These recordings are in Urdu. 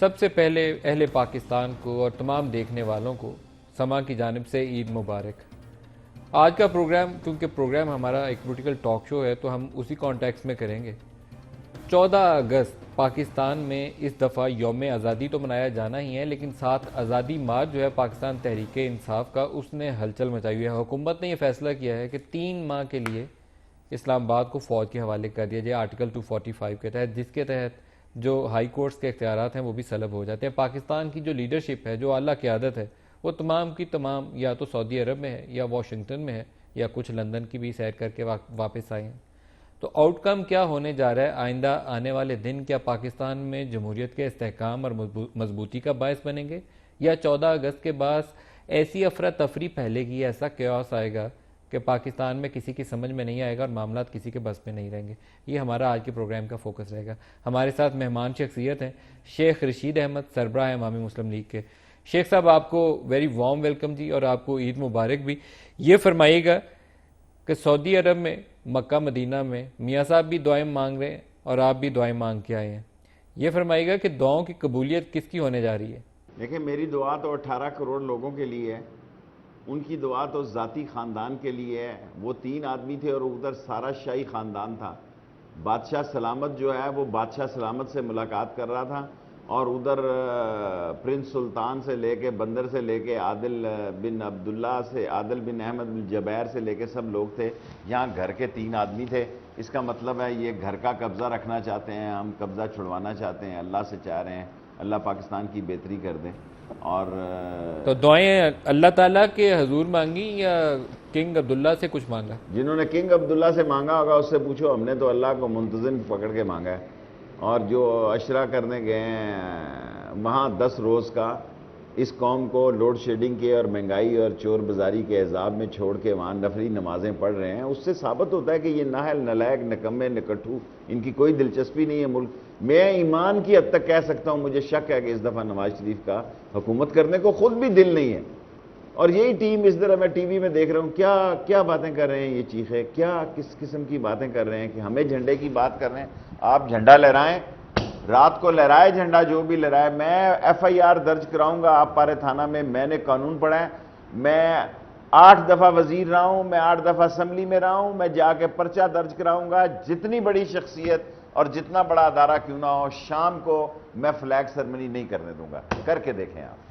سب سے پہلے اہل پاکستان کو اور تمام دیکھنے والوں کو سما کی جانب سے عید مبارک۔ آج کا پروگرام، کیونکہ پروگرام ہمارا ایک پولیٹیکل ٹاک شو ہے، تو ہم اسی کانٹیکس میں کریں گے۔ 14 اگست پاکستان میں اس دفعہ یوم آزادی تو منایا جانا ہی ہے، لیکن ساتھ آزادی مارچ جو ہے پاکستان تحریک انصاف کا، اس نے ہلچل مچائی ہوئی ہے۔ حکومت نے یہ فیصلہ کیا ہے کہ 3 ماہ کے لیے اسلام آباد کو فوج کے حوالے کر دیا جائے آرٹیکل 245 کے تحت، جس کے تحت جو ہائی کورٹس کے اختیارات ہیں وہ بھی سلب ہو جاتے ہیں۔ پاکستان کی جو لیڈرشپ ہے، جو اعلیٰ قیادت ہے، وہ تمام کی تمام یا تو سعودی عرب میں ہے یا واشنگٹن میں ہے، یا کچھ لندن کی بھی سیر کر کے واپس آئے ہیں۔ تو آؤٹ کم کیا ہونے جا رہا ہے؟ آئندہ آنے والے دن کیا پاکستان میں جمہوریت کے استحکام اور مضبوطی کا باعث بنیں گے، یا 14 اگست کے بعد ایسی افراتفری پھیلے گی، ایسا کیوس آئے گا کہ پاکستان میں کسی کی سمجھ میں نہیں آئے گا اور معاملات کسی کے بس میں نہیں رہیں گے؟ یہ ہمارا آج کے پروگرام کا فوکس رہے گا۔ ہمارے ساتھ مہمان شخصیت ہیں شیخ رشید احمد، سربراہ امامی مسلم لیگ کے۔ شیخ صاحب، آپ کو ویری وارم ویلکم جی، اور آپ کو عید مبارک بھی۔ یہ فرمائیے گا کہ سعودی عرب میں، مکہ مدینہ میں میاں صاحب بھی دعائیں مانگ رہے ہیں اور آپ بھی دعائیں مانگ کے آئے ہیں، یہ فرمائیے گا کہ دعاؤں کی قبولیت کس کی ہونے جا رہی ہے؟ دیکھیں، میری دعا تو 18 کروڑ لوگوں کے لیے ہے، ان کی دعا تو ذاتی خاندان کے لیے ہے۔ وہ 3 آدمی تھے اور ادھر سارا شاہی خاندان تھا۔ بادشاہ سلامت جو ہے وہ بادشاہ سلامت سے ملاقات کر رہا تھا، اور ادھر پرنس سلطان سے لے کے، بندر سے لے کے، عادل بن عبداللہ سے، عادل بن احمد بن جبیر سے لے کے سب لوگ تھے۔ یہاں گھر کے 3 آدمی تھے۔ اس کا مطلب ہے یہ گھر کا قبضہ رکھنا چاہتے ہیں، ہم قبضہ چھڑوانا چاہتے ہیں، اللہ سے چاہ رہے ہیں اللہ پاکستان کی بہتری کر دیں۔ اور تو دعائیں اللہ تعالیٰ کے حضور مانگی یا کنگ عبداللہ سے کچھ مانگا؟ جنہوں نے کنگ عبداللہ سے مانگا ہوگا اس سے پوچھو، ہم نے تو اللہ کو منتظم پکڑ کے مانگا ہے۔ اور جو عشرہ کرنے گئے ہیں وہاں 10 روز کا، اس قوم کو لوڈ شیڈنگ کے اور مہنگائی اور چور بازاری کے عذاب میں چھوڑ کے وہاں نفلی نمازیں پڑھ رہے ہیں، اس سے ثابت ہوتا ہے کہ یہ نااہل، نالائق، نکمے، نکٹھو، ان کی کوئی دلچسپی نہیں ہے ملک۔ میں ایمان کی حد تک کہہ سکتا ہوں، مجھے شک ہے کہ اس دفعہ نواز شریف کا حکومت کرنے کو خود بھی دل نہیں ہے۔ اور یہی ٹیم، اس طرح میں ٹی وی میں دیکھ رہا ہوں، کیا باتیں کر رہے ہیں یہ چیخیں، کیا کس قسم کی باتیں کر رہے ہیں کہ ہمیں جھنڈے کی بات کر رہے ہیں۔ آپ جھنڈا لہرائیں، رات کو لہرائے جھنڈا، جو بھی لہرائے۔ میں ایف آئی آر درج کراؤں گا آپ پارے تھانہ میں نے قانون پڑھا ہے، میں 8 دفعہ وزیر رہا ہوں، میں 8 دفعہ اسمبلی میں رہا ہوں، میں جا کے پرچہ درج کراؤں گا۔ جتنی بڑی شخصیت اور جتنا بڑا ادارہ کیوں نہ ہو، شام کو میں فلیگ سرمنی نہیں کرنے دوں گا۔ کر کے دیکھیں آپ۔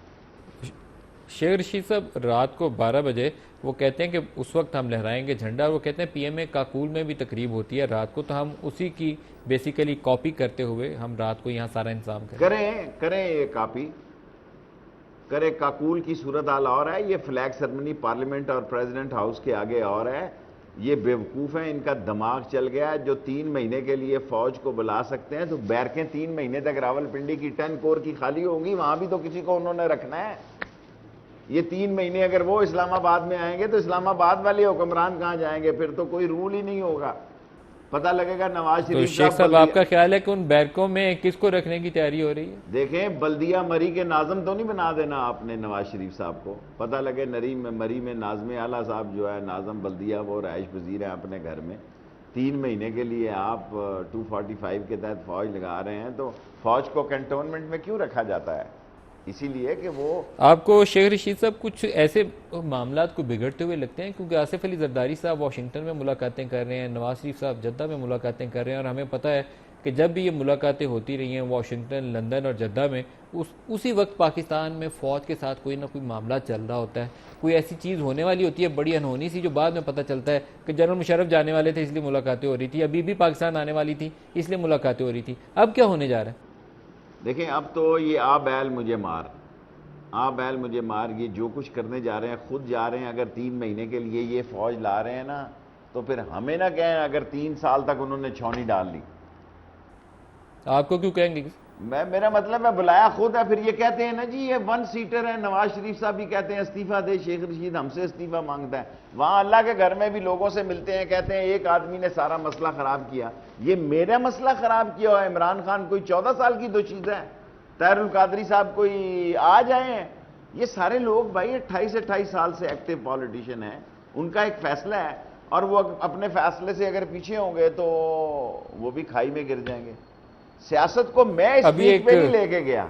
شیخ رشید صاحب، رات کو 12 بجے وہ کہتے ہیں کہ اس وقت ہم لہرائیں گے جھنڈا، اور وہ کہتے ہیں پی ایم اے کاکول میں بھی تقریب ہوتی ہے رات کو، تو ہم اسی کی بیسیکلی کاپی کرتے ہوئے ہم رات کو یہاں سارا انتظام کریں یہ کاپی کریں۔ کاکول کی صورتحال اور ہے، یہ فلیگ سرمنی پارلیمنٹ اور پریزیڈنٹ ہاؤس کے آگے اور ہے۔ یہ بیوقوف ہیں، ان کا دماغ چل گیا ہے۔ جو 3 مہینے کے لیے فوج کو بلا سکتے ہیں تو بیرکیں 3 مہینے تک راول پنڈی کی 10 کور کی خالی ہوں گی، وہاں بھی تو کسی کو انہوں نے رکھنا ہے۔ یہ 3 مہینے اگر وہ اسلام آباد میں آئیں گے تو اسلام آباد والے حکمران کہاں جائیں گے؟ پھر تو کوئی رول ہی نہیں ہوگا۔ پتہ لگے گا نواز تو شریف شیخ صاحب، صاحب آپ کا خیال ہے کہ ان بیرکوں میں کس کو رکھنے کی تیاری ہو رہی ہے؟ دیکھیں، بلدیہ مری کے ناظم تو نہیں بنا دینا آپ نے نواز شریف صاحب کو۔ پتہ لگے مری میں ناظم اعلیٰ صاحب جو ہے ناظم بلدیہ، وہ رہائش پذیر ہیں اپنے گھر میں۔ 3 مہینے کے لیے آپ 245 کے تحت فوج لگا رہے ہیں، تو فوج کو کنٹونمنٹ میں کیوں رکھا جاتا ہے؟ اسی لیے کہ وہ آپ کو شیخ رشید صاحب کچھ ایسے معاملات کو بگڑتے ہوئے لگتے ہیں؟ کیونکہ آصف علی زرداری صاحب واشنگٹن میں ملاقاتیں کر رہے ہیں، نواز شریف صاحب جدہ میں ملاقاتیں کر رہے ہیں، اور ہمیں پتہ ہے کہ جب بھی یہ ملاقاتیں ہوتی رہی ہیں واشنگٹن، لندن اور جدہ میں، اسی وقت پاکستان میں فوج کے ساتھ کوئی نہ کوئی معاملہ چل رہا ہوتا ہے، کوئی ایسی چیز ہونے والی ہوتی ہے بڑی انہونی سی، جو بعد میں پتہ چلتا ہے کہ جنرل مشرف جانے والے تھے اس لیے ملاقاتیں ہو رہی تھی، ابھی بھی پاکستان آنے والی تھی اس لیے ملاقاتیں ہو رہی تھی۔ اب کیا ہونے جا رہا ہے؟ دیکھیں، اب تو یہ آ بیل مجھے مار، یہ جو کچھ کرنے جا رہے ہیں خود جا رہے ہیں۔ اگر 3 مہینے کے لیے یہ فوج لا رہے ہیں نا، تو پھر ہمیں نہ کہیں اگر 3 سال تک انہوں نے چھونی ڈال لی۔ آپ کو کیوں کہیں گے؟ میرا مطلب ہے بلایا خود ہے، پھر یہ کہتے ہیں نا جی یہ 1 سیٹر ہے، نواز شریف صاحب بھی کہتے ہیں استعفیٰ دے، شیخ رشید ہم سے استعفیٰ مانگتا ہے۔ وہاں اللہ کے گھر میں بھی لوگوں سے ملتے ہیں، کہتے ہیں ایک آدمی نے سارا مسئلہ خراب کیا۔ یہ میرا مسئلہ خراب کیا ہوا ہے؟ عمران خان کوئی 14 سال کی دوشیزہ ہے؟ طاہر القادری صاحب کوئی آ جائے ہیں؟ یہ سارے لوگ بھائی 28 سال سے ایکٹیو پولیٹیشین ہیں، ان کا ایک فیصلہ ہے، اور وہ اپنے فیصلے سے اگر پیچھے ہوں گے تو وہ بھی کھائی میں گر جائیں گے۔ سیاست کو میں اس پیٹ پہ نہیں لے کے گیا۔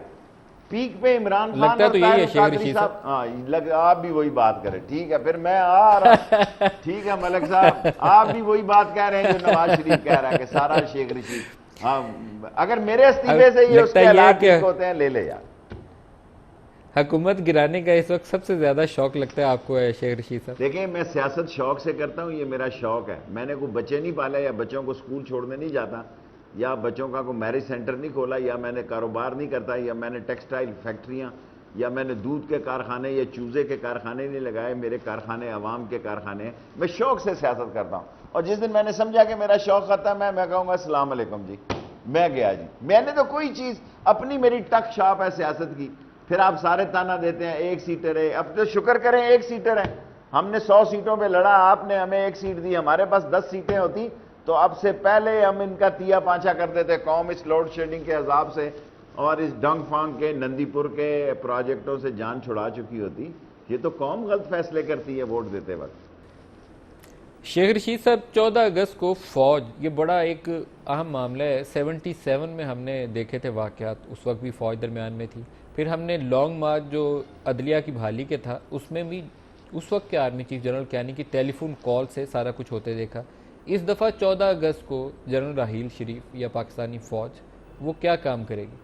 پیک پہ عمران خان لگتا ہے اور تو یہی ہے طاہر شیخ القادری رشید صاحب. ہاں آپ بھی وہی بات کریں. ٹھیک ہے پھر میں آ رہا. ٹھیک ہے ملک صاحب آپ بھی وہی بات کہہ رہے ہیں جو نواز شریف کہہ رہا ہے کہ سارا شیخ رشید. ہاں اگر میرے استعفے سے یہ اس لگتا کے یہ ہے حالات کہ ٹھیک ہوتے ہیں لے لے یار. حکومت گرانے کا اس وقت سب سے زیادہ شوق لگتا ہے آپ کو ہے شیخ رشید صاحب؟ دیکھیں میں سیاست شوق سے کرتا ہوں, یہ میرا شوق ہے. میں نے کوئی بچے نہیں پالے یا بچوں کو اسکول چھوڑنے نہیں جاتا یا بچوں کا کوئی میرج سینٹر نہیں کھولا یا میں نے کاروبار نہیں کرتا یا میں نے ٹیکسٹائل فیکٹریاں یا میں نے دودھ کے کارخانے یا چوزے کے کارخانے نہیں لگائے. میرے کارخانے عوام کے کارخانے ہیں. میں شوق سے سیاست کرتا ہوں اور جس دن میں نے سمجھا کہ میرا شوق ختم ہے میں کہوں گا السلام علیکم جی میں گیا جی. میں نے تو کوئی چیز اپنی میری ٹک شاپ ہے سیاست کی. پھر آپ سارے تانا دیتے ہیں ایک سیٹر ہے. اب تو شکر کریں ایک سیٹر ہے. ہم نے 100 سیٹوں پہ لڑا, آپ نے ہمیں ایک سیٹ دی. ہمارے پاس 10 سیٹیں ہوتی تو اب سے پہلے ہم ان کا تیا پانچا کرتے تھے. قوم اس لوڈ شیڈنگ کے عذاب سے اور اس ڈنگ فانگ کے نندی پور کے پروجیکٹوں سے جان چھڑا چکی ہوتی. یہ تو قوم غلط فیصلے کرتی ہے ووٹ دیتے وقت. شیخ رشید صاحب 14 اگست کو فوج, یہ بڑا ایک اہم معاملہ ہے. 77 میں ہم نے دیکھے تھے واقعات, اس وقت بھی فوج درمیان میں تھی. پھر ہم نے لانگ مارچ جو عدلیہ کی بحالی کے تھا اس میں بھی اس وقت کے آرمی چیف جنرل کیانی کی ٹیلی فون کال سے سارا کچھ ہوتے دیکھا. اس دفعہ 14 اگست کو جنرل راحیل شریف یا پاکستانی فوج وہ کیا کام کرے گی؟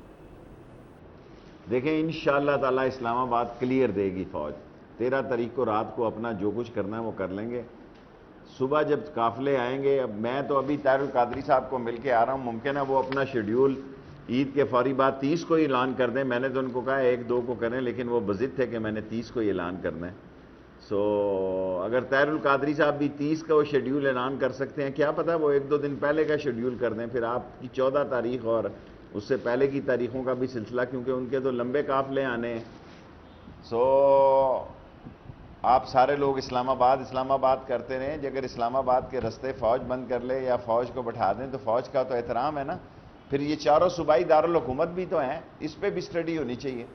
دیکھیں انشاءاللہ تعالی اسلام آباد کلیئر دے گی فوج. 13 تاریخ کو رات کو اپنا جو کچھ کرنا ہے وہ کر لیں گے. صبح جب قافلے آئیں گے, اب میں تو ابھی طاہر القادری صاحب کو مل کے آ رہا ہوں, ممکن ہے وہ اپنا شیڈیول عید کے فوری بعد 30 کو اعلان کر دیں. میں نے تو ان کو کہا 1-2 کو کریں لیکن وہ بضد تھے کہ میں نے 30 کو اعلان کرنا ہے. سو اگر طاہر القادری صاحب بھی 30 کا وہ شیڈیول اعلان کر سکتے ہیں, کیا پتہ وہ 1-2 دن پہلے کا شیڈیول کر دیں. پھر آپ کی 14 تاریخ اور اس سے پہلے کی تاریخوں کا بھی سلسلہ, کیونکہ ان کے تو لمبے قافلے آنے ہیں. سو آپ سارے لوگ اسلام آباد کرتے رہیں. اگر اسلام آباد کے رستے فوج بند کر لے یا فوج کو بٹھا دیں تو فوج کا تو احترام ہے نا. پھر یہ چاروں صوبائی دارالحکومت بھی تو ہیں, اس پہ بھی سٹڈی ہونی چاہیے,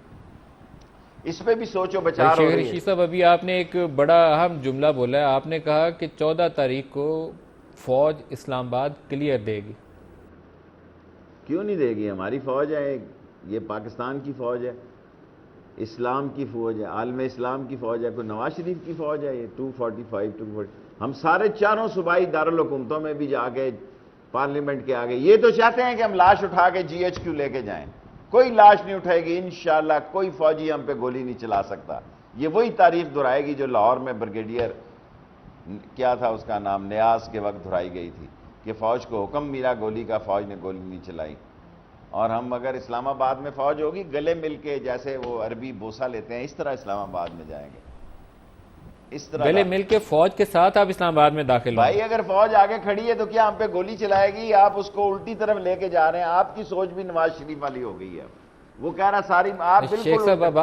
اس پہ بھی سوچ و بچار ہو شیخ رہی ہے. رشید صاحب ابھی آپ نے ایک بڑا اہم جملہ بولا ہے, آپ نے کہا کہ 14 تاریخ کو فوج اسلام آباد کلیئر دے گی. کیوں نہیں دے گی؟ ہماری فوج ہے, یہ پاکستان کی فوج ہے, اسلام کی فوج ہے, عالم اسلام کی فوج ہے. کوئی نواز شریف کی فوج ہے یہ 245 ہم سارے چاروں صوبائی دارالحکومتوں میں بھی جا کے پارلیمنٹ کے آگے یہ تو چاہتے ہیں کہ ہم لاش اٹھا کے GHQ لے کے جائیں. کوئی لاش نہیں اٹھائے گی انشاءاللہ. کوئی فوجی ہم پہ گولی نہیں چلا سکتا. یہ وہی تاریخ دہرائے گی جو لاہور میں بریگیڈیئر کیا تھا اس کا نام, نیاز کے وقت دہرائی گئی تھی کہ فوج کو حکم ملا گولی کا, فوج نے گولی نہیں چلائی. اور ہم اگر اسلام آباد میں فوج ہوگی گلے مل کے جیسے وہ عربی بوسہ لیتے ہیں اس طرح اسلام آباد میں جائیں گے. اس طرح گلے مل کے فوج کے ساتھ آپ اسلام آباد میں داخل ہوں. بھائی اگر فوج آگے کھڑی ہے تو کیا ہم پہ گولی چلائے گی؟ آپ اس کو الٹی طرف لے کے جا رہے ہیں. آپ کی سوچ بھی نواز شریف والی ہو گئی ہے. وہ کہہ رہا ساری آپ شیخ صاحب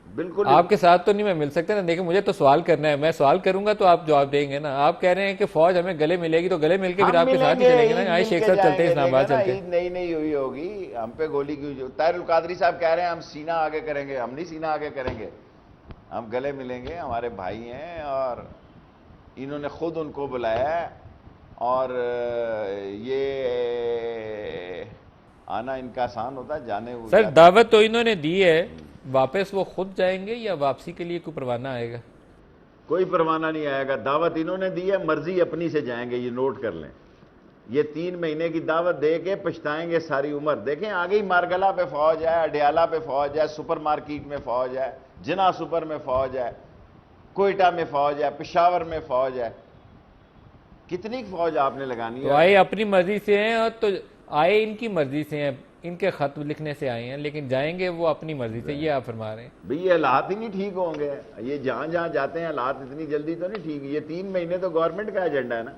بالکل آپ کے ساتھ تو نہیں میں مل سکتا نا. دیکھیں مجھے تو سوال کرنا ہے, میں سوال کروں گا تو آپ جواب دیں گے نا. آپ کہہ رہے ہیں کہ فوج ہمیں گلے ملے گی تو گلے مل کے پھر آپ کے ساتھ ہی چلیں گے نا. آئے شیخ صاحب چلتے ہیں اسلام آباد چلتے ہیں. عید نئی ہوئی ہوگی, ہم پہ گولی کیوں؟ طاہر القادری صاحب کہہ رہے ہیں ہم سینہ آگے کریں گے. ہم نہیں سینہ آگے کریں گے, ہم گلے ملیں گے. ہمارے بھائی ہیں اور انہوں نے خود ان کو بلایا ہے اور یہ آنا ان کا آسان ہوتا ہے, جانے وہ سر دعوت تو انہوں نے دی ہے, واپس وہ خود جائیں گے یا واپسی کے لیے کوئی پروانہ آئے گا؟ کوئی پروانہ نہیں آئے گا. دعوت انہوں نے دی ہے, مرضی اپنی سے جائیں گے. یہ نوٹ کر لیں, یہ 3 مہینے کی دعوت دے کے پچھتائیں گے ساری عمر. دیکھیں آگے ہی مارگلہ پہ فوج ہے, اڈیالہ پہ فوج ہے, سپر مارکیٹ میں فوج ہے, جنا سپر میں فوج ہے, کوئٹہ میں فوج ہے, پشاور میں فوج ہے. کتنی فوج آپ نے لگانی ہے؟ تو آئے اپنی مرضی سے ہیں اور تو آئے ان کی مرضی سے ہیں, ان کے خط لکھنے سے آئے ہیں, لیکن جائیں گے وہ اپنی مرضی سے. یہ آپ فرما رہے ہیں بھئی یہ حالات ہی نہیں ٹھیک ہوں گے. یہ جہاں جہاں جاتے ہیں حالات اتنی جلدی تو نہیں ٹھیک. یہ 3 مہینے تو گورنمنٹ کا ایجنڈا ہے نا,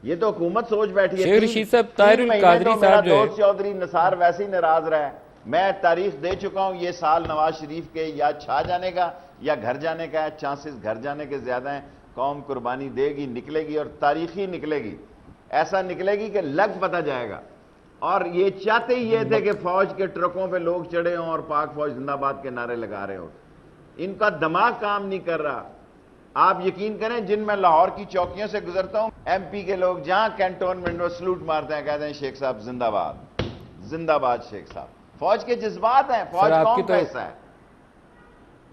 یہ تو حکومت سوچ بیٹھی ہے. شیخ رشید صاحب, طاہر القادری صاحب جو ہے دوست چودھری نثار ویسے ہی ناراض رہا ہے. میں تاریخ دے چکا ہوں, یہ سال نواز شریف کے یا چھا جانے کا یا گھر جانے کا ہے. چانسز گھر جانے کے زیادہ ہیں. قوم قربانی دے گی, نکلے گی اور تاریخی نکلے گی. ایسا نکلے گی کہ لگ پتہ جائے گا. اور یہ چاہتے ہی یہ تھے کہ فوج کے ٹرکوں پہ لوگ چڑھے ہوں اور پاک فوج زندہ باد کے نعرے لگا رہے ہوں. ان کا دماغ کام نہیں کر رہا. آپ یقین کریں جن میں لاہور کی چوکیوں سے گزرتا ہوں, MP کے لوگ جہاں کینٹونمنٹ میں سلوٹ مارتے ہیں, کہتے ہیں شیخ صاحب زندہ باد, زندہ باد شیخ صاحب. فوج کے جذبات ہیں، فوج سر، آپ قوم کی کا تو حصہ ہے۔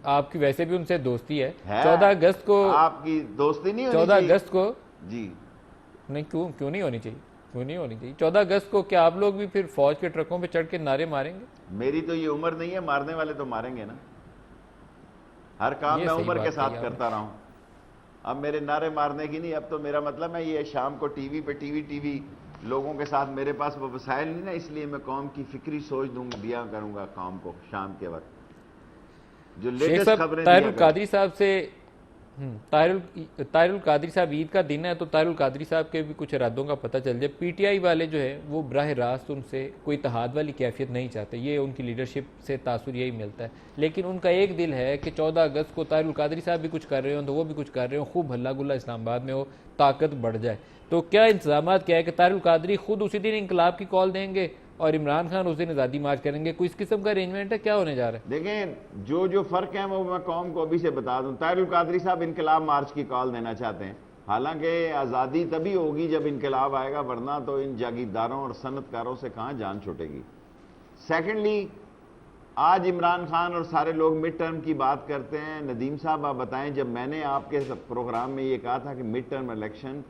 آپ کی ویسے بھی ان سے دوستی ہے۔ ہے 14 اگست کو آپ کی دوستی نہیں ہونی 14 چاہیے؟ اگست کو جی نہیں، کیوں نہیں ہونی چاہیے؟ کیوں نہیں ہونی چاہیے 14 اگست کو؟ کیا آپ لوگ بھی پھر فوج کے ٹرکوں پہ چڑھ کے نعرے ماریں گے؟ میری تو یہ عمر نہیں ہے، مارنے والے تو ماریں گے نا۔ ہر کام یہ میں صحیح عمر کے بات کہی ساتھ آپ نے۔ کرتا رہا ہوں۔ اب میرے نعرے مارنے کی نہیں، اب تو میرا مطلب ہے یہ شام کو ٹی وی لوگوں کے ساتھ، میرے پاس وہ وسائل نہیں نا، اس لیے میں قوم کی فکری سوچ دیا کروں گا قوم کو شام کے وقت، جو شیخ لیٹسٹ صاحب، خبریں طاہر دیا کروں۔ القادری صاحب سے طاہر القادری صاحب، عید کا دن ہے تو طاہر القادری صاحب کے بھی کچھ ارادوں کا پتہ چل جائے۔ پی ٹی آئی والے جو ہے وہ براہ راست ان سے کوئی اتحاد والی کیفیت نہیں چاہتے، یہ ان کی لیڈرشپ سے تاثر یہی ملتا ہے، لیکن ان کا ایک دل ہے کہ 14 اگست کو طاہر القادری صاحب بھی کچھ کر رہے ہوں تو وہ بھی کچھ کر رہے ہوں، خوب ہلا گلا اسلام آباد میں ہو، طاقت بڑھ جائے۔ تو کیا انتظامات کیا ہے کہ طاہر القادری خود اسی دن انقلاب کی کال دیں گے اور عمران خان اس دن آزادی مارچ کریں گے؟ کوئی اس قسم کا ارینجمنٹ ہے؟ کیا ہونے جا رہا ہے؟ دیکھیں، جو فرق ہے وہ میں قوم کو ابھی سے بتا دوں۔ طاہر القادری صاحب انقلاب مارچ کی کال دینا چاہتے ہیں، حالانکہ آزادی تبھی ہوگی جب انقلاب آئے گا، ورنہ تو ان جاگیرداروں اور صنعت کاروں سے کہاں جان چھوٹے گی۔ سیکنڈلی، آج عمران خان اور سارے لوگ مڈ ٹرم کی بات کرتے ہیں۔ ندیم صاحب آپ بتائیں، جب میں نے آپ کے پروگرام میں یہ کہا تھا کہ مڈ ٹرم الیکشن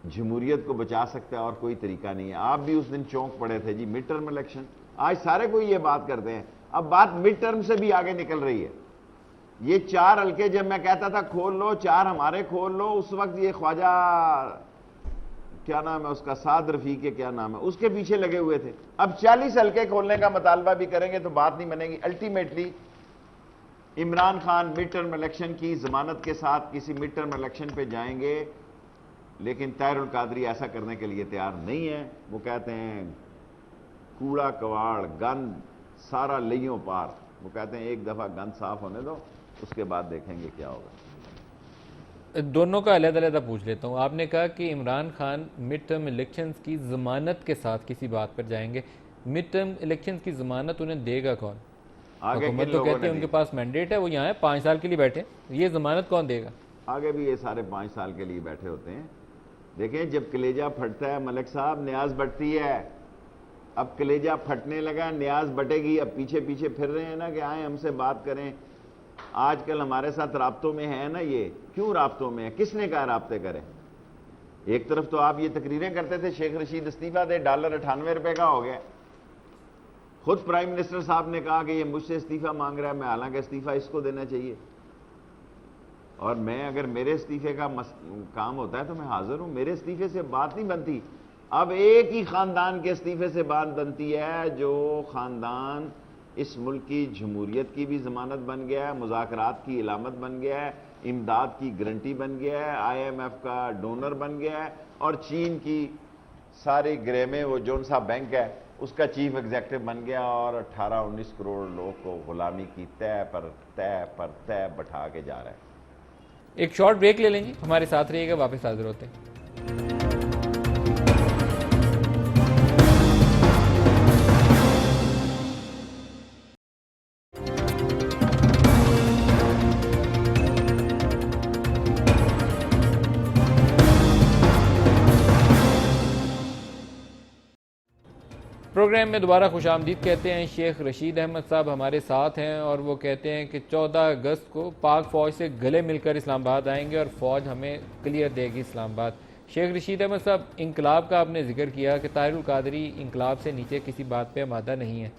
جمہوریت کو بچا سکتا ہے اور کوئی طریقہ نہیں ہے، آپ بھی اس دن چونک پڑے تھے جی مڈ ٹرم الیکشن۔ آج سارے کوئی یہ بات کرتے ہیں، اب بات مڈ ٹرم سے بھی آگے نکل رہی ہے۔ یہ 4 حلقے جب میں کہتا تھا کھول لو، 4 ہمارے کھول لو، اس وقت یہ خواجہ کیا نام ہے اس کا، سعد رفیق کے کیا نام ہے، اس کے پیچھے لگے ہوئے تھے۔ اب 40 حلقے کھولنے کا مطالبہ بھی کریں گے تو بات نہیں بنے گی۔ Ultimately Imran Khan mid term election کی ضمانت کے ساتھ کسی مڈ ٹرم الیکشن پہ جائیں گے، لیکن طاہر القادری ایسا کرنے کے لیے تیار نہیں ہے۔ وہ کہتے ہیں کوڑا کواڑ گند سارا لیوں پار، وہ کہتے ہیں ایک دفعہ گند صاف ہونے دو، اس کے بعد دیکھیں گے کیا ہوگا۔ دونوں کا علیحدہ علیحدہ پوچھ لیتا ہوں۔ آپ نے کہا کہ Imran Khan mid term elections کی ضمانت کے ساتھ کسی بات پر جائیں گے، مڈ ٹرم الیکشنز کی ضمانت انہیں دے گا کون؟ آگے حکومت کن تو لوگوں کہتی نے ہے ان دی؟ کے پاس مینڈیٹ ہے، وہ یہاں ہے 5 سال کے لیے بیٹھے، یہ ضمانت کون دے گا؟ آگے بھی یہ سارے 5 سال کے لیے بیٹھے ہوتے ہیں۔ دیکھیں، جب کلیجہ پھٹتا ہے ملک صاحب، نیاز بٹتی ہے۔ اب کلیجہ پھٹنے لگا، نیاز بٹے گی، اب پیچھے پیچھے پھر رہے ہیں نا کہ آئیں ہم سے بات کریں۔ آج کل ہمارے ساتھ رابطوں میں ہے نا، یہ کیوں رابطوں میں ہے؟ کس نے کہا رابطے کریں؟ ایک طرف تو آپ یہ تقریریں کرتے تھے شیخ رشید استعفیٰ دے، ڈالر 98 روپے کا ہو گیا۔ خود پرائم منسٹر صاحب نے کہا کہ یہ مجھ سے استعفیٰ مانگ رہا ہے، میں حالانکہ استعفیٰ اس کو دینا چاہیے، اور میں اگر میرے استعفے کا کام ہوتا ہے تو میں حاضر ہوں، میرے استعفے سے بات نہیں بنتی۔ اب ایک ہی خاندان کے استعفے سے بات بنتی ہے، جو خاندان اس ملک کی جمہوریت کی بھی ضمانت بن گیا ہے، مذاکرات کی علامت بن گیا ہے، امداد کی گارنٹی بن گیا ہے، آئی ایم ایف کا ڈونر بن گیا ہے، اور چین کی ساری گرے میں وہ جون سا بینک ہے اس کا چیف ایگزیکٹو بن گیا، اور 18-19 کروڑ لوگ کو غلامی کی تہ پر تہ بٹھا کے جا رہا ہے۔ ایک شارٹ بریک لے لیں جی، ہمارے ساتھ رہیے گا، واپس حاضر ہوتے ہیں۔ پروگرام میں دوبارہ خوش آمدید کہتے ہیں۔ شیخ رشید احمد صاحب ہمارے ساتھ ہیں اور وہ کہتے ہیں کہ 14 اگست کو پاک فوج سے گلے مل کر اسلام آباد آئیں گے اور فوج ہمیں کلیئر دے گی اسلام آباد۔ شیخ رشید احمد صاحب، انقلاب کا آپ نے ذکر کیا کہ طاہر القادری انقلاب سے نیچے کسی بات پہ آمادہ نہیں ہے۔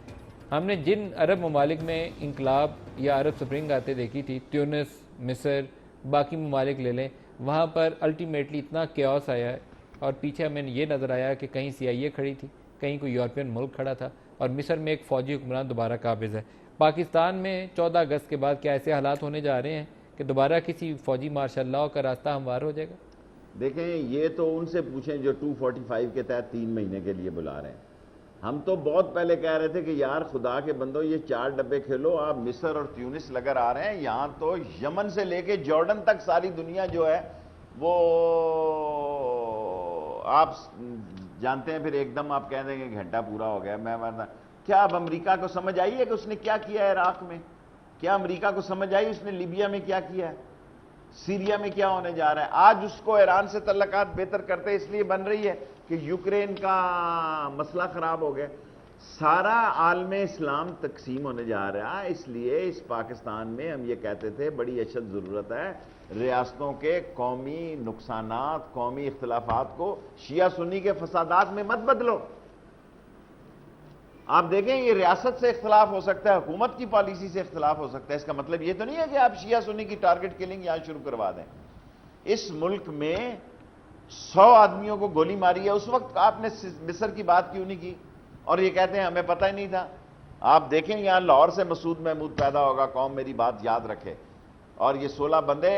ہم نے جن عرب ممالک میں انقلاب یا عرب سپرنگ آتے دیکھی تھی، تیونس، مصر، باقی ممالک لے لیں، وہاں پر الٹیمیٹلی اتنا کیوس آیا ہے، اور پیچھے ہمیں یہ نظر آیا کہ کہیں CIA کھڑی تھی، کہیں کوئی یورپین ملک کھڑا تھا، اور مصر میں ایک فوجی حکمران دوبارہ قابض ہے۔ پاکستان میں 14 اگست کے بعد کیا ایسے حالات ہونے جا رہے ہیں کہ دوبارہ کسی فوجی مارشل لاء کا راستہ ہموار ہو جائے گا؟ دیکھیں، یہ تو ان سے پوچھیں جو 245 کے تحت 3 مہینے کے لیے بلا رہے ہیں۔ ہم تو بہت پہلے کہہ رہے تھے کہ یار خدا کے بندو، یہ 4 ڈبے کھیلو، آپ مصر اور تیونس لگر آ رہے ہیں، یہاں تو یمن سے لے کے جارڈن تک ساری دنیا جو ہے وہ آپ جانتے ہیں، پھر ایک دم آپ کہہ دیں کہ گھنٹہ پورا ہو گیا۔ میں کیا اب امریکہ کو سمجھ آئی ہے کہ اس نے کیا کیا ہے عراق میں؟ کیا امریکہ کو سمجھ آئی اس نے لیبیا میں کیا کیا ہے، سیریا میں کیا ہونے جا رہا ہے؟ آج اس کو ایران سے تعلقات بہتر کرتے اس لیے بن رہی ہے کہ یوکرین کا مسئلہ خراب ہو گیا۔ سارا عالم اسلام تقسیم ہونے جا رہا ہے، اس لیے اس پاکستان میں ہم یہ کہتے تھے بڑی اشد ضرورت ہے ریاستوں کے قومی نقصانات، قومی اختلافات کو شیعہ سنی کے فسادات میں مت بدلو۔ آپ دیکھیں یہ ریاست سے اختلاف ہو سکتا ہے، حکومت کی پالیسی سے اختلاف ہو سکتا ہے، اس کا مطلب یہ تو نہیں ہے کہ آپ شیعہ سنی کی ٹارگٹ کلنگ یہاں شروع کروا دیں۔ اس ملک میں 100 آدمیوں کو گولی ماری ہے، اس وقت آپ نے مصر کی بات کیوں نہیں کی؟ اور یہ کہتے ہیں ہمیں پتہ ہی نہیں تھا۔ آپ دیکھیں یہاں لاہور سے مسعود محمود پیدا ہوگا، قوم میری بات یاد رکھے، اور یہ 16 بندے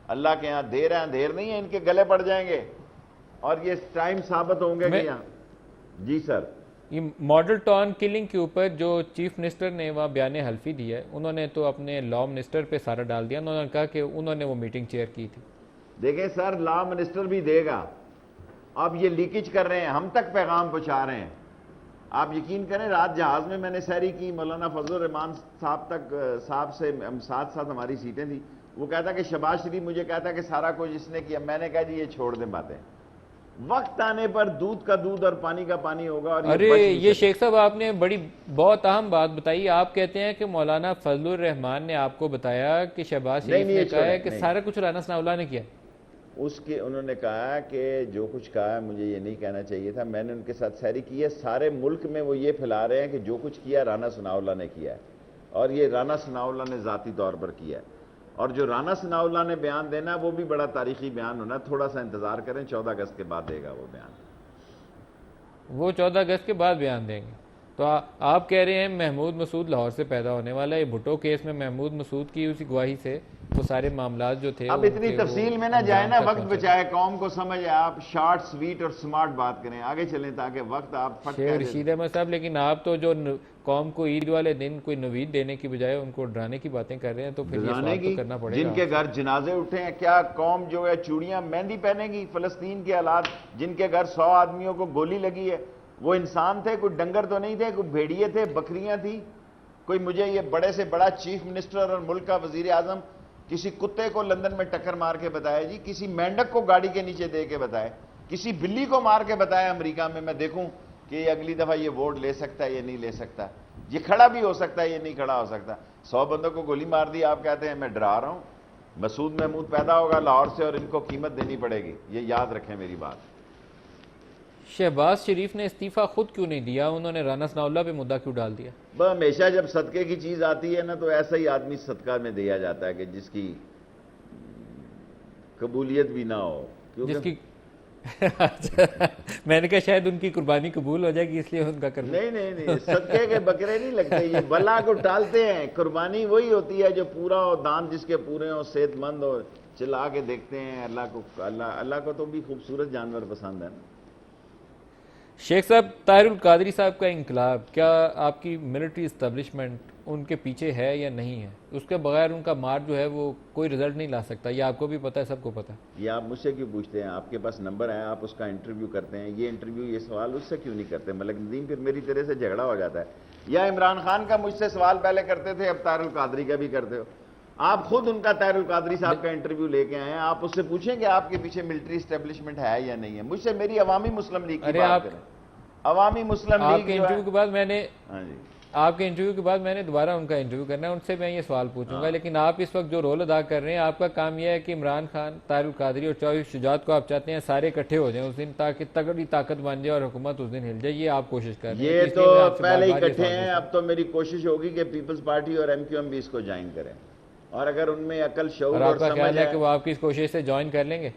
اللہ کے یہاں دیر ہیں اندھیر نہیں ہیں، ان کے گلے پڑ جائیں گے اور یہ ٹائم ثابت ہوں گے کہ یہاں۔ جی سر، یہ ماڈل ٹاؤن کلنگ کے اوپر جو چیف منسٹر نے وہاں بیان حلفی دیا ہے، انہوں نے تو اپنے لا منسٹر پہ سارا ڈال دیا، انہوں نے کہا کہ انہوں نے وہ میٹنگ چیئر کی تھی۔ دیکھیں سر، لا منسٹر بھی دے گا، اب یہ لیکیج کر رہے ہیں، ہم تک پیغام پہنچا رہے ہیں۔ آپ یقین کریں رات جہاز میں نے سحری کی، مولانا فضل الرحمان صاحب سے ہم ساتھ ہماری سیٹیں تھیں، وہ کہتا کہ شہباز شریف مجھے کہتا کہ سارا کچھ اس نے کیا، میں نے کہا جی یہ چھوڑ دیں باتیں، وقت آنے پر دودھ کا دودھ اور پانی کا پانی ہوگا۔ اور ارے یہ شیخ صاحب آپ نے بہت اہم بات بتائی، آپ کہتے ہیں کہ مولانا فضل الرحمان نے آپ کو بتایا کہ شہباز شریف نے کہا ہے کہ سارا کچھ رانا ثناء اللہ نے کیا۔ انہوں نے کہا کہ جو کچھ کہا ہے مجھے یہ نہیں کہنا چاہیے تھا، میں نے ان کے ساتھ سحری کی ہے، سارے ملک میں وہ یہ پھیلا رہے ہیں کہ جو کچھ کیا رانا ثناء اللہ نے کیا ہے، اور یہ رانا ثناء اللہ نے ذاتی طور پر کیا ہے، اور جو رانا ثناء اللہ نے بیان دینا ہے وہ بھی بڑا تاریخی بیان ہونا ہے، تھوڑا سا انتظار کریں، 14 اگست کے بعد دے گا وہ بیان۔ وہ 14 اگست کے بعد بیان دیں گے۔ تو آپ کہہ رہے ہیں محمود مسعود لاہور سے پیدا ہونے والا ہے، یہ بھٹو کیس میں محمود مسعود کی اسی گواہی سے وہ سارے معاملات جو تھے اب اتنی تفصیل میں نہ جائیں نا، وقت بچائے، قوم کو سمجھ ہے، آپ شارٹ سویٹ اور سمارٹ بات کریں، آگے چلیں تاکہ وقت آپ پھٹ شیخ رشید احمد صاحب، لیکن آپ تو جو قوم کو عید والے دن کوئی نوید دینے کی بجائے ان کو ڈرانے کی باتیں کر رہے ہیں، تو پھر یہ سوال تو کرنا پڑے گا۔ جن کے گھر جنازے اٹھے ہیں، کیا قوم جو ہے چوڑیاں مہندی پہنے گی؟ فلسطین کے حالات، جن کے گھر 100 آدمیوں کو گولی لگی ہے، وہ انسان تھے، کوئی ڈنگر تو نہیں تھے، کوئی بھیڑیے تھے، بکریاں تھیں؟ کوئی مجھے یہ بڑے سے بڑا چیف منسٹر اور ملک کا وزیر اعظم کسی کتے کو لندن میں ٹکر مار کے بتائے جی، کسی مینڈک کو گاڑی کے نیچے دے کے بتائے، کسی بلی کو مار کے بتائے امریکہ میں دیکھوں کہ یہ اگلی دفعہ یہ ووٹ لے سکتا ہے یا نہیں لے سکتا، یہ کھڑا بھی ہو سکتا ہے، یہ نہیں کھڑا ہو سکتا۔ 100 بندوں کو گولی مار دی، آپ کہتے ہیں میں ڈرا رہا ہوں۔ مسعود محمود پیدا ہوگا لاہور سے اور ان کو قیمت دینی پڑے گی، یہ یاد رکھیں میری بات۔ شہباز شریف نے استعفیٰ خود کیوں نہیں دیا؟ انہوں نے رانا ثناء اللہ پہ مدعا کیوں ڈال دیا؟ ہمیشہ جب صدقے کی چیز آتی ہے نا تو ایسا ہی آدمی صدقہ میں دیا جاتا ہے کہ جس کی قبولیت بھی نہ ہو، جس کی میں نے کہا شاید ان کی قربانی قبول ہو جائے گی اس لیے ان کا کرنا۔ نہیں، صدقے کے بکرے نہیں لگتے، یہ بلا کو ٹالتے ہیں۔ قربانی وہی ہوتی ہے جو پورا ہو، دانت جس کے پورے ہوں، صحت مند ہو، چلا کے دیکھتے ہیں۔ اللہ کو تو بھی خوبصورت جانور پسند ہے نا۔ شیخ صاحب، طاہر القادری صاحب کا انقلاب، کیا آپ کی ملٹری اسٹیبلشمنٹ ان کے پیچھے ہے یا نہیں ہے؟ اس کے بغیر ان کا مار جو ہے وہ کوئی رزلٹ نہیں لا سکتا، یہ آپ کو بھی پتہ ہے، سب کو پتہ ہے۔ یہ آپ مجھ سے کیوں پوچھتے ہیں؟ آپ کے پاس نمبر ہے، آپ اس کا انٹرویو کرتے ہیں، یہ انٹرویو یہ سوال اس سے کیوں نہیں کرتے؟ ملک ندیم پھر میری طرح سے جھگڑا ہو جاتا ہے، یا عمران خان کا مجھ سے سوال پہلے کرتے تھے، اب طاہر القادری کا بھی کرتے ہو۔ آپ خود ان کا طاہر القادری صاحب کا انٹرویو لے کے آئے ہیں، آپ اس سے پوچھیں کہ آپ کے پیچھے ملٹری اسٹیبلشمنٹ ہے یا نہیں ہے۔ مجھ سے میری عوامی مسلم لیگ کی بات کریں، عوامی مسلم لیگ آپ کے انٹرویو کے بعد میں نے ہاں جی، آپ کے انٹرویو کے بعد میں نے دوبارہ ان کا انٹرویو کرنا ہے، ان سے میں یہ سوال پوچھوں گا، لیکن آپ اس وقت جو رول ادا کر رہے ہیں، آپ کا کام یہ ہے کہ عمران خان، طاہر القادری اور چودھری شجاعت کو آپ چاہتے ہیں سارے اکٹھے ہو جائیں اس دن، تاکہ تگڑی طاقت بن جائے اور حکومت اس دن ہل جائے، یہ آپ کوشش کر رہے ہیں۔ یہ تو پہلے ہی اکٹھے ہیں، اب تو میری کوشش ہوگی کہ پیپلز پارٹی اور MQM بھی اس کو جوائن کریں، اور اگر ان میں عقل شعور اور آپ کا سمجھ خیال ہے کہ وہ آپ کی اس کوشش سے جوائن کر لیں گے؟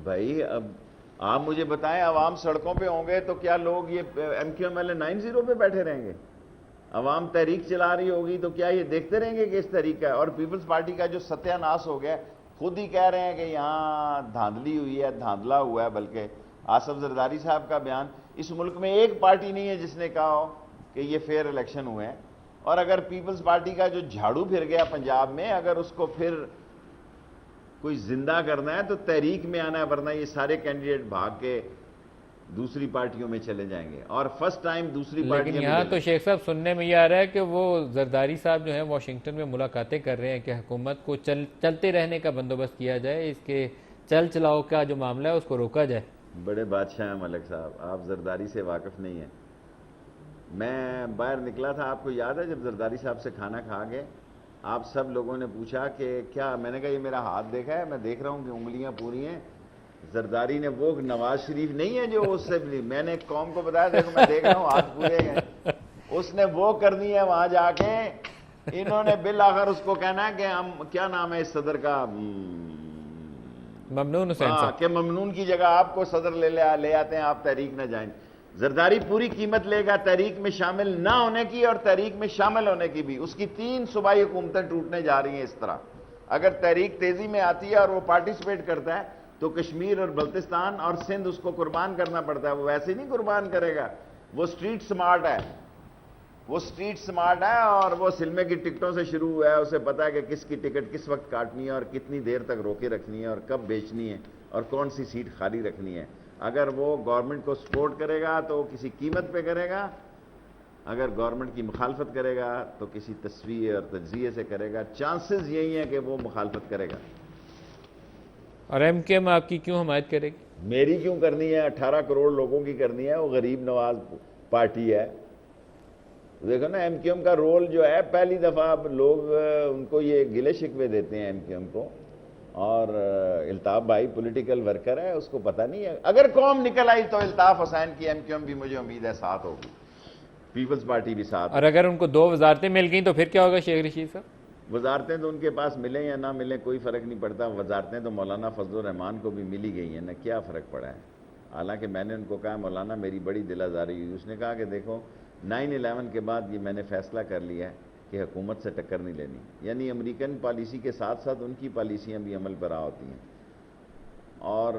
بھائی اب آپ مجھے بتائیں، عوام سڑکوں پہ ہوں گے تو کیا لوگ یہ MQM والے 90 پہ بیٹھے رہیں گے؟ عوام تحریک چلا رہی ہوگی تو کیا یہ دیکھتے رہیں گے کہ اس تحریک کا؟ اور پیپلز پارٹی کا جو ستیہ ناس ہو گیا، خود ہی کہہ رہے ہیں کہ یہاں دھاندلی ہوئی ہے، دھاندلا ہوا ہے، بلکہ آصف زرداری صاحب کا بیان، اس ملک میں ایک پارٹی نہیں ہے جس نے کہا ہو کہ یہ فیئر الیکشن ہوئے ہیں۔ اور اگر پیپلز پارٹی کا جو جھاڑو پھر گیا پنجاب میں، اگر اس کو پھر کوئی زندہ کرنا ہے تو تحریک میں آنا ہے، ورنہ یہ سارے کینڈیڈیٹ بھاگ کے دوسری پارٹیوں میں چلے جائیں گے، اور فرسٹ ٹائم دوسری پارٹیوں لیکن میں یہاں تو شیخ صاحب سننے میں یہ آ رہا ہے کہ وہ زرداری صاحب جو ہیں واشنگٹن میں ملاقاتیں کر رہے ہیں کہ حکومت کو چلتے رہنے کا بندوبست کیا جائے، اس کے چل چلاؤ کا جو معاملہ ہے اس کو روکا جائے۔ بڑے بادشاہ ہیں ملک صاحب، آپ زرداری سے واقف نہیں ہیں۔ میں باہر نکلا تھا، آپ کو یاد ہے جب زرداری صاحب سے کھانا کھا گئے آپ سب لوگوں نے پوچھا کہ کیا، میں نے کہا یہ میرا ہاتھ دیکھا ہے، میں دیکھ رہا ہوں کہ انگلیاں پوری ہیں. زرداری نے وہ نواز شریف نہیں ہے جو اس سے بھی، میں نے ایک قوم کو بتایا دیکھو میں دیکھ رہا ہوں ہاتھ پورے ہیں، اس نے وہ کرنی ہے وہاں جا کے. انہوں نے بالآخر اس کو کہنا ہے کہ ہم، کیا نام ہے اس صدر کا، ممنون حسین ہاں، صاحب. کہ ممنون کی جگہ آپ کو صدر لے آتے ہیں، آپ تحریک نہ جائیں. زرداری پوری قیمت لے گا تحریک میں شامل نہ ہونے کی اور تحریک میں شامل ہونے کی بھی. اس کی 3 صوبائی حکومتیں ٹوٹنے جا رہی ہیں اس طرح. اگر تحریک تیزی میں آتی ہے اور وہ پارٹیسپیٹ کرتا ہے تو کشمیر اور بلتستان اور سندھ اس کو قربان کرنا پڑتا ہے. وہ ویسے نہیں قربان کرے گا، وہ اسٹریٹ سمارٹ ہے، وہ اسٹریٹ سمارٹ ہے اور وہ سلمے کی ٹکٹوں سے شروع ہوا ہے. اسے پتا ہے کہ کس کی ٹکٹ کس وقت کاٹنی ہے اور کتنی دیر تک روکے رکھنی ہے اور کب بیچنی ہے اور کون سی سیٹ خالی رکھنی ہے. اگر وہ گورنمنٹ کو سپورٹ کرے گا تو وہ کسی قیمت پہ کرے گا، اگر گورنمنٹ کی مخالفت کرے گا تو کسی تصفیے اور تجزیے سے کرے گا. چانسز یہی ہیں کہ وہ مخالفت کرے گا. اور ایم کیو ایم آپ کی کیوں حمایت کرے گی؟ میری کیوں کرنی ہے؟ 18 کروڑ لوگوں کی کرنی ہے. وہ غریب نواز پارٹی ہے. دیکھو نا ایم کیو ایم کا رول جو ہے، پہلی دفعہ اب لوگ ان کو یہ گلے شکوے دیتے ہیں ایم کیو ایم کو. اور الطاف بھائی پولیٹیکل ورکر ہے، اس کو پتہ نہیں ہے. اگر قوم نکل آئی تو الطاف حسین کی ایم کیو ایم بھی مجھے امید ہے ساتھ ہوگی، پیپلز پارٹی بھی ساتھ اور ہوگی. اگر ان کو 2 وزارتیں مل گئیں تو پھر کیا ہوگا شیخ رشید صاحب؟ وزارتیں تو ان کے پاس ملیں یا نہ ملیں کوئی فرق نہیں پڑتا. وزارتیں تو مولانا فضل الرحمان کو بھی ملی گئی ہیں نا، کیا فرق پڑا ہے؟ حالانکہ میں نے ان کو کہا مولانا میری بڑی دل آزاری ہوئی. اس نے کہا کہ دیکھو 9/11 کے بعد یہ میں نے فیصلہ کر لیا ہے کہ حکومت سے ٹکر نہیں لینی. یعنی امریکن پالیسی کے ساتھ ساتھ ان کی پالیسیاں بھی عمل پر آ ہوتی ہیں. اور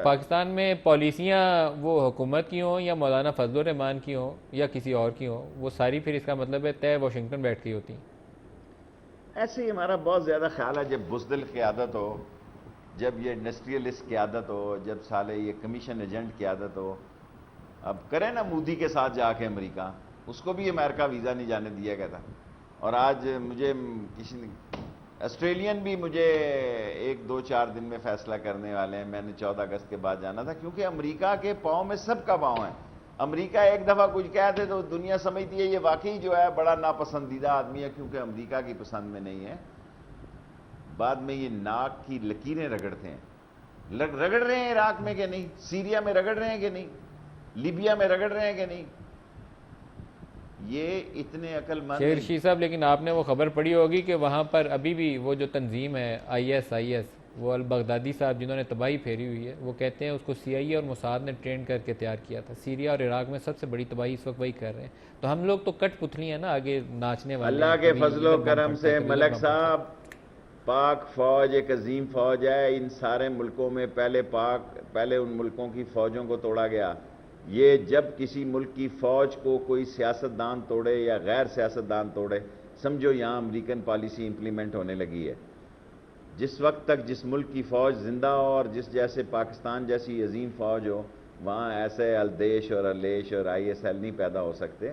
پاکستان میں پالیسیاں وہ حکومت کی ہوں یا مولانا فضل الرحمان کی ہوں یا کسی اور کی ہوں، وہ ساری پھر اس کا مطلب ہے طے واشنگٹن بیٹھ کی ہوتی ہیں. ایسے ہی ہمارا بہت زیادہ خیال ہے جب بزدل قیادت ہو، جب یہ انڈسٹریلسٹ قیادت ہو، جب سالے یہ کمیشن ایجنٹ قیادت ہو. اب کریں نا مودی کے ساتھ جا کے امریکہ، اس کو بھی امریکہ ویزا نہیں جانے دیا گیا تھا. اور آج مجھے کسی نے، آسٹریلین بھی مجھے 1-2-4 دن میں فیصلہ کرنے والے ہیں. میں نے 14 اگست کے بعد جانا تھا کیونکہ امریکہ کے پاؤں میں سب کا پاؤں ہے. امریکہ ایک دفعہ کچھ کہتے تو دنیا سمجھتی ہے یہ واقعی جو ہے بڑا ناپسندیدہ آدمی ہے کیونکہ امریکہ کی پسند میں نہیں ہے. بعد میں یہ ناک کی لکیریں رگڑتے ہیں. رگڑ رہے ہیں عراق میں کہ نہیں؟ سیریا میں رگڑ رہے ہیں کہ نہیں؟ لیبیا میں رگڑ رہے ہیں کہ نہیں؟ یہ اتنے عقل مند شیخ رشید صاحب، لیکن آپ نے وہ خبر پڑھی ہوگی کہ وہاں پر ابھی بھی وہ جو تنظیم ہے IS وہ البغدادی صاحب جنہوں نے تباہی پھیری ہوئی ہے، وہ کہتے ہیں اس کو CIA اور موساد نے ٹرین کر کے تیار کیا تھا. سیریا اور عراق میں سب سے بڑی تباہی اس وقت وہی کر رہے ہیں. تو ہم لوگ تو کٹ پتلی ہیں نا، آگے ناچنے والے. اللہ کے فضل و کرم سے ملک صاحب، پاک فوج ایک عظیم فوج ہے. ان سارے ملکوں میں پہلے ان ملکوں کی فوجوں کو توڑا گیا. یہ جب کسی ملک کی فوج کو کوئی سیاستدان توڑے یا غیر سیاستدان توڑے، سمجھو یہاں امریکن پالیسی امپلیمنٹ ہونے لگی ہے. جس وقت تک جس ملک کی فوج زندہ ہو اور جس جیسے پاکستان جیسی عظیم فوج ہو، وہاں ایسے الدیش اور الیش اور ISL نہیں پیدا ہو سکتے.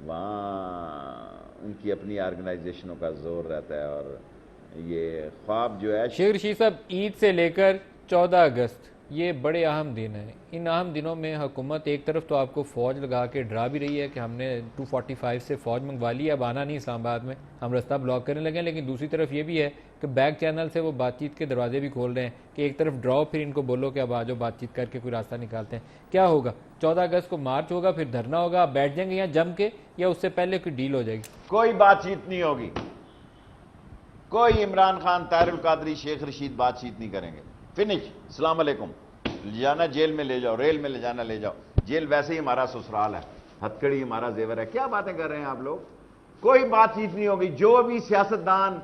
وہاں ان کی اپنی آرگنائزیشنوں کا زور رہتا ہے. اور یہ خواب جو ہے، شیخ رشید صاحب، عید سے لے کر 14 اگست یہ بڑے اہم دن ہیں. ان اہم دنوں میں حکومت ایک طرف تو آپ کو فوج لگا کے ڈرا بھی رہی ہے کہ ہم نے 245 سے فوج منگوا لی ہے، اب آنا نہیں اسلام آباد میں، ہم رستہ بلاک کرنے لگے ہیں. لیکن دوسری طرف یہ بھی ہے کہ بیک چینل سے وہ بات چیت کے دروازے بھی کھول رہے ہیں کہ ایک طرف ڈراؤ پھر ان کو بولو کہ اب آ جاؤ بات چیت کر کے کوئی راستہ نکالتے ہیں. کیا ہوگا 14 اگست کو؟ مارچ ہوگا، پھر دھرنا ہوگا، آپ بیٹھ جائیں گے یہاں جم کے، یا اس سے پہلے کوئی ڈیل ہو جائے گی؟ کوئی بات چیت نہیں ہوگی. کوئی عمران خان، طاہر القادری، شیخ رشید بات چیت نہیں کریں گے. فنش. السلام علیکم. جانا جیل میں لے جاؤ، ریل میں لے جانا لے جاؤ. جیل ویسے ہی ہمارا سسرال ہے، ہتھکڑی ہمارا زیور ہے. کیا باتیں کر رہے ہیں آپ لوگ؟ کوئی بات چیت نہیں ہوگی. جو بھی سیاستدان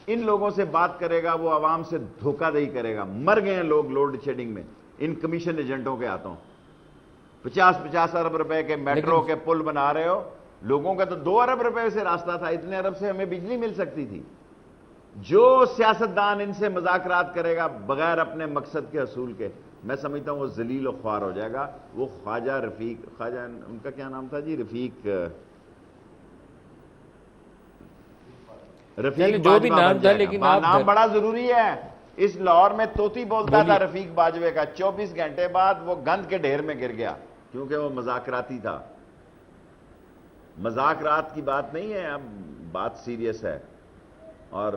ان لوگوں سے بات کرے گا وہ عوام سے دھوکہ دہی کرے گا. مر گئے ہیں لوگ لوڈ شیڈنگ میں ان کمیشن ایجنٹوں کے ہاتھوں. 50 ارب روپے کے میٹرو کے پل بنا رہے ہو. لوگوں کا تو 2 ارب روپے سے راستہ تھا، اتنے ارب سے ہمیں بجلی مل سکتی تھی. جو سیاستدان ان سے مذاکرات کرے گا بغیر اپنے مقصد کے حصول کے، میں سمجھتا ہوں وہ ذلیل و خوار ہو جائے گا. وہ خواجہ ان کا کیا نام تھا جی؟ رفیق جو بھی نام تھا، لیکن نام بڑا ضروری ہے. اس لاہور میں توتی بولتا تھا رفیق باجوے کا. 24 گھنٹے بعد وہ گند کے ڈھیر میں گر گیا کیونکہ وہ مذاکراتی تھا. مذاق رات کی بات نہیں ہے، اب بات سیریس ہے، اور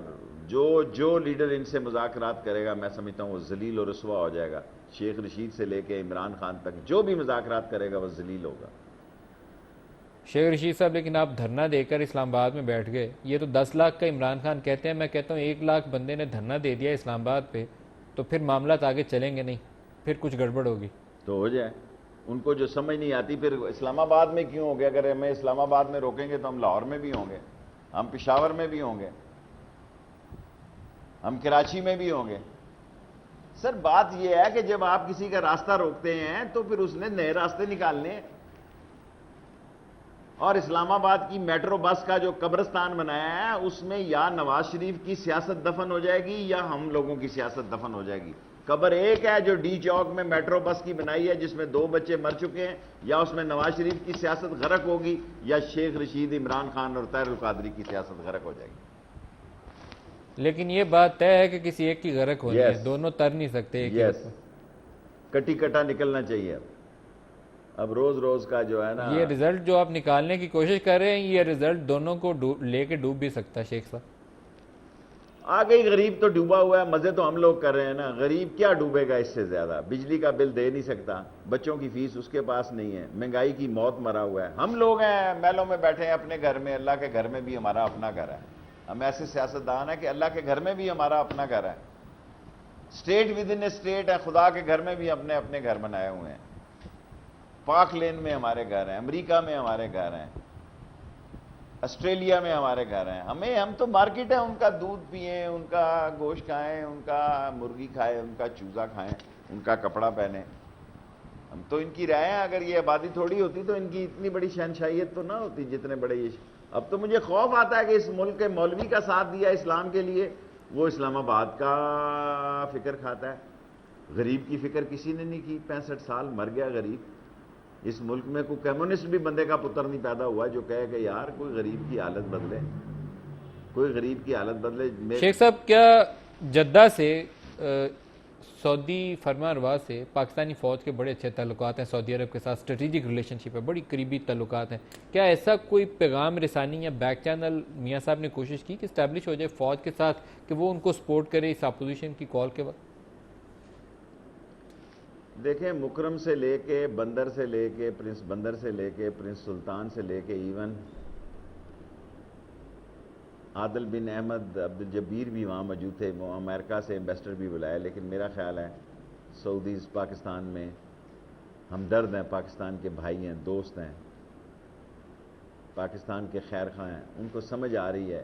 جو لیڈر ان سے مذاکرات کرے گا میں سمجھتا ہوں وہ ذلیل و رسوا ہو جائے گا. شیخ رشید سے لے کے عمران خان تک جو بھی مذاکرات کرے گا وہ ذلیل ہوگا. شیخ رشید صاحب لیکن آپ دھرنا دے کر اسلام آباد میں بیٹھ گئے. یہ تو 10 لاکھ کا عمران خان کہتے ہیں، میں کہتا ہوں 1 لاکھ بندے نے دھرنا دے دیا اسلام آباد پہ، تو پھر معاملات آگے چلیں گے نہیں، پھر کچھ گڑبڑ ہوگی. تو ہو جائے. ان کو جو سمجھ نہیں آتی پھر اسلام آباد میں کیوں ہو گے؟ اگر ہمیں اسلام آباد میں روکیں گے تو ہم لاہور میں بھی ہوں گے، ہم پشاور میں بھی ہوں گے، ہم کراچی میں بھی ہوں گے. سر بات یہ ہے کہ جب آپ کسی کا راستہ روکتے ہیں تو پھر اس نے نئے راستے نکالنے ہیں. اور اسلام آباد کی میٹرو بس کا جو قبرستان بنایا ہے اس میں یا نواز شریف کی سیاست دفن ہو جائے گی یا ہم لوگوں کی سیاست دفن ہو جائے گی. قبر ایک ہے جو ڈی چوک میں میٹرو بس کی بنائی ہے جس میں 2 بچے مر چکے ہیں، یا اس میں نواز شریف کی سیاست غرق ہوگی یا شیخ رشید، عمران خان اور طاہر القادری کی سیاست غرق ہو جائے گی. لیکن یہ بات طے ہے کہ کسی ایک کی غرق ہونی ہے، Yes. دونوں تر نہیں سکتے ایک ہی یس، وقت میں. کٹی کٹا نکلنا چاہیے. اب روز روز کا جو ہے نا، یہ رزلٹ جو آپ نکالنے کی کوشش کر رہے ہیں، یہ رزلٹ دونوں کو لے کے ڈوب بھی سکتا ہے. شیخ صاحب آگے ہی غریب تو ڈوبا ہوا ہے، مزے تو ہم لوگ کر رہے ہیں نا. غریب کیا ڈوبے گا اس سے زیادہ؟ بجلی کا بل دے نہیں سکتا، بچوں کی فیس اس کے پاس نہیں ہے، مہنگائی کی موت مرا ہوا ہے. ہم لوگ ہیں محلوں میں بیٹھے ہیں اپنے گھر میں، اللہ کے گھر میں بھی ہمارا اپنا گھر ہے. ہم ایسے سیاستدان ہیں کہ اللہ کے گھر میں بھی ہمارا اپنا گھر ہے. State with in a state ہے، خدا کے گھر میں بھی اپنے اپنے گھر بنائے ہوئے ہیں. پاک لین میں ہمارے گھر ہیں، امریکہ میں ہمارے گھر ہیں، آسٹریلیا میں ہمارے گھر ہیں. ہم تو مارکیٹ ہے، ان کا دودھ پئیں، ان کا گوشت کھائیں، ان کا مرغی کھائیں، ان کا چوزا کھائیں، ان کا کپڑا پہنیں. ہم تو ان کی رائے ہیں. اگر یہ آبادی تھوڑی ہوتی تو ان کی اتنی بڑی شہنشاہیت تو نہ ہوتی جتنے بڑے یہ. اب تو مجھے خوف آتا ہے کہ اس ملک کے مولوی کا ساتھ دیا اسلام کے لیے، وہ اسلام آباد کا فکر کھاتا ہے. غریب کی فکر کسی نے نہیں کی. 65 سال مر گیا غریب. اس ملک میں کوئی کمیونسٹ بھی بندے کا پتر نہیں پیدا ہوا جو کہے کہ یار کوئی غریب کی حالت بدلے، کوئی غریب کی حالت بدلے. شیخ صاحب کیا جدہ سے سعودی فرمان روا سے پاکستانی فوج کے بڑے اچھے تعلقات ہیں، سعودی عرب کے ساتھ اسٹریٹجک ریلیشن شپ ہے، بڑی قریبی تعلقات ہیں. کیا ایسا کوئی پیغام رسانی یا بیک چینل میاں صاحب نے کوشش کی کہ اسٹیبلش ہو جائے فوج کے ساتھ کہ وہ ان کو سپورٹ کرے اس اپوزیشن کی کال کے وقت؟ دیکھیں، مکرم سے لے کے بندر سے لے کے پرنس بندر سے لے کے پرنس سلطان سے لے کے ایون عادل بن احمد عبد الجبیر بھی وہاں موجود تھے. وہ امریکہ سے امبیسڈر بھی بلائے. لیکن میرا خیال ہے سعودیز پاکستان میں ہمدرد ہیں، پاکستان کے بھائی ہیں، دوست ہیں، پاکستان کے خیر خواہ ہیں. ان کو سمجھ آ رہی ہے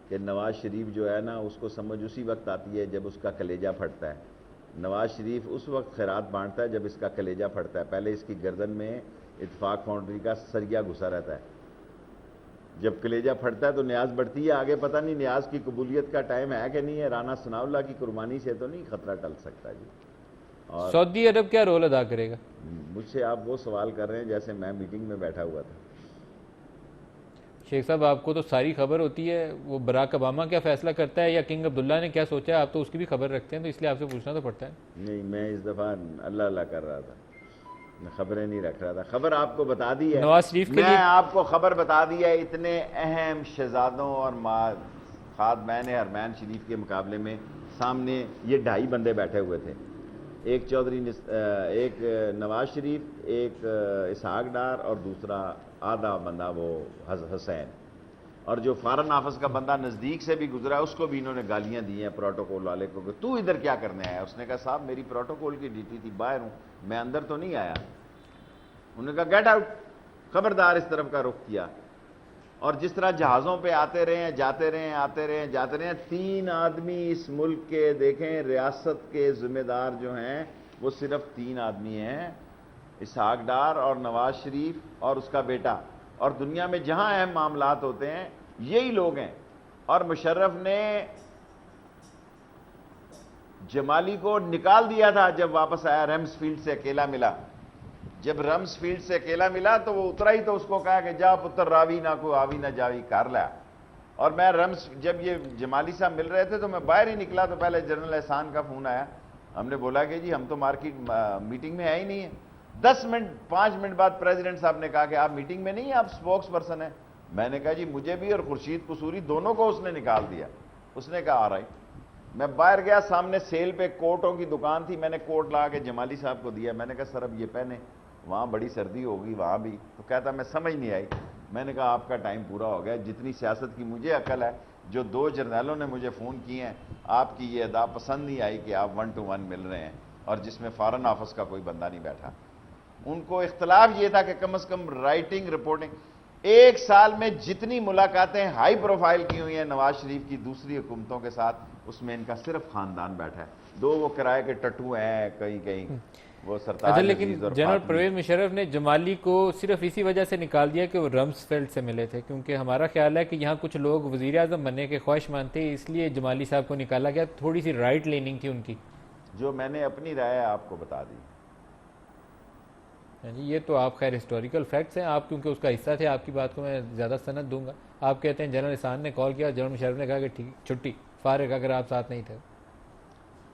کہ نواز شریف جو ہے نا، اس کو سمجھ اسی وقت آتی ہے جب اس کا کلیجہ پھٹتا ہے. نواز شریف اس وقت خیرات بانٹتا ہے جب اس کا کلیجہ پھٹتا ہے. پہلے اس کی گردن میں اتفاق فاؤنڈری کا سریا گھسا رہتا ہے. جب کلیجہ پھٹتا ہے تو نیاز بڑھتی ہے. آگے پتہ نہیں نیاز کی قبولیت کا ٹائم ہے کہ نہیں ہے. رانا ثناء اللہ کی قربانی سے تو نہیں خطرہ ٹل سکتا جی. اور سعودی عرب کیا رول ادا کرے گا؟ مجھ سے آپ وہ سوال کر رہے ہیں جیسے میں میٹنگ میں بیٹھا ہوا تھا. شیخ صاحب آپ کو تو ساری خبر ہوتی ہے. وہ براک اوباما کیا فیصلہ کرتا ہے یا کنگ عبداللہ نے کیا سوچا ہے، آپ تو اس کی بھی خبر رکھتے ہیں، تو اس لیے آپ سے پوچھنا تو پڑتا ہے. نہیں، میں اس دفعہ اللہ اللہ کر رہا تھا، میں خبریں نہیں رکھ رہا تھا. خبر آپ کو بتا دی ہے، نواز شریف کے میں لیے آپ کو خبر بتا دی ہے. اتنے اہم شہزادوں اور خادمین حرمین شریف کے مقابلے میں سامنے یہ 2.5 بندے بیٹھے ہوئے تھے. ایک ایک نواز شریف، ایک اسحاق ڈار اور دوسرا آدھا بندہ وہ حسین. اور جو فارن نافذ کا بندہ نزدیک سے بھی گزرا ہے اس کو بھی انہوں نے گالیاں دی ہیں پروٹوکول والے کو کہ تو ادھر کیا کرنے آیا. اس نے کہا صاحب میری پروٹوکول کی ڈیوٹی تھی، باہر ہوں، میں اندر تو نہیں آیا. انہوں نے کہا گیٹ آؤٹ، خبردار. اس طرف کا رخ کیا. اور جس طرح جہازوں پہ آتے رہے ہیں، جاتے رہے ہیں، آتے رہے ہیں، جاتے رہے ہیں. 3 آدمی اس ملک کے دیکھیں ریاست کے ذمہ دار جو ہیں وہ صرف 3 آدمی ہیں، اسحاق ڈار اور نواز شریف اور اس کا بیٹا. اور دنیا میں جہاں اہم معاملات ہوتے ہیں یہی لوگ ہیں. اور مشرف نے جمالی کو نکال دیا تھا جب واپس آیا ریمس فیلڈ سے اکیلا ملا. جب رمس فیلڈ سے اکیلا ملا تو وہ اترا ہی تو اس کو کہا کہ جا پتر راوی نہ کو آوی نہ جاوی کر لیا. اور میں جب یہ جمالی صاحب مل رہے تھے تو میں باہر ہی نکلا تو پہلے جنرل احسان کا فون آیا. ہم نے بولا کہ جی ہم تو مارکیٹ میٹنگ میں ہے ہی نہیں ہیں. 10 منٹ 5 منٹ بعد پریزیڈنٹ صاحب نے کہا کہ آپ میٹنگ میں نہیں ہیں, آپ سپوکس پرسن ہیں. میں نے کہا جی مجھے بھی اور خورشید قصوری دونوں کو اس نے نکال دیا. اس نے کہا آ رہا ہے. میں باہر گیا, سامنے سیل پہ کوٹوں کی دکان تھی, میں نے کوٹ لا کے جمالی صاحب کو دیا. میں نے کہا سر اب یہ پہنے, وہاں بڑی سردی ہوگی وہاں بھی. تو کہتا میں سمجھ نہیں آئی. میں نے کہا آپ کا ٹائم پورا ہو گیا. جتنی سیاست کی مجھے عقل ہے, جو 2 جرنیلوں نے مجھے فون کیے ہیں, آپ کی یہ ادا پسند نہیں آئی کہ آپ 1 to 1 مل رہے ہیں اور جس میں فارن آفس کا کوئی بندہ نہیں بیٹھا. ان کو اختلاف یہ تھا کہ کم از کم رائٹنگ رپورٹنگ. 1 سال میں جتنی ملاقاتیں ہائی پروفائل کی ہوئی ہیں نواز شریف کی دوسری حکومتوں کے ساتھ, اس میں ان کا صرف خاندان بیٹھا ہے. 2 وہ کرائے کے ٹٹو ہیں کہیں کہیں, وہ سرتاج لیکن عزیز اور جنرل فاطمی. پرویز مشرف نے جمالی کو صرف اسی وجہ سے نکال دیا کہ وہ رمز فیلڈ سے ملے تھے, کیونکہ ہمارا خیال ہے کہ یہاں کچھ لوگ وزیر اعظم بننے کے خواہش مند تھے, اس لیے جمالی صاحب کو نکالا گیا. تھوڑی سی رائٹ لیننگ تھی ان کی. جو میں نے اپنی رائے آپ کو بتا دی. جی یہ تو آپ خیر ہسٹوریکل فیکٹس ہیں, آپ کیونکہ اس کا حصہ تھے, آپ کی بات کو میں زیادہ سند دوں گا. آپ کہتے ہیں جنرل احسان نے کال کیا, جنرل مشرف نے کہا کہ ٹھیک چھٹی فارغ اگر آپ ساتھ نہیں تھے.